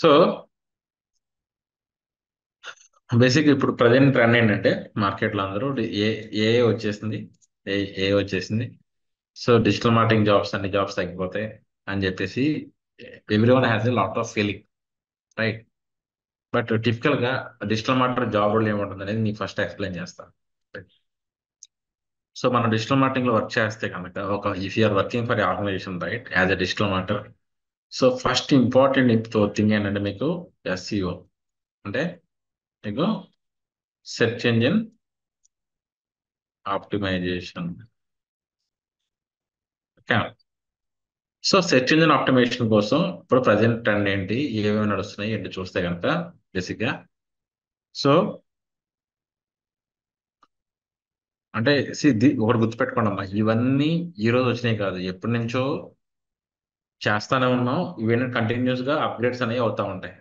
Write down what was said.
So basic ఇప్పుడు present trend ఏంటంటే మార్కెట్లో అందరూ ఏ ఏ వచ్చేసింది. ఏ ఏ వచ్చేసింది. సో డిజిటల్ మార్కెటింగ్ జాబ్స్, అన్ని జాబ్స్ తగ్గిపోతాయి అని చెప్పేసి every one has a lot of feeling, right? But typical గా డిజిటల్ మార్కెటర్ జాబ్ రోల్ ఏముంటుంది అనేది నీకు ఫస్ట్ ఎక్స్ప్లెయిన్ చేస్తాను. సో మనం డిజిటల్ మార్కెటింగ్ లో వర్క్ చేస్తే కనుక, ఒక if you're working for organization, right, as a digital marketer, so first important thing ఏంటంటే మీకు ఎస్ఈఓ, అంటే మీకు search engine optimization. Okay. So search engine optimization కోసం ఇప్పుడు ప్రజెంట్ ట్రెండ్ ఏంటి, ఏమేమి నడుస్తున్నాయి ఏంటి చూస్తే కనుక, బేసిక్ గా సో అంటే ఒకటి గుర్తుపెట్టుకోండి అమ్మా, ఇవన్నీ ఈ రోజు వచ్చినాయి కాదు, ఎప్పటి నుంచో చేస్తానే ఉన్నాం. ఇవన్నీ కంటిన్యూస్ గా అప్గ్రేడ్స్ అనేవి అవుతా ఉంటాయి.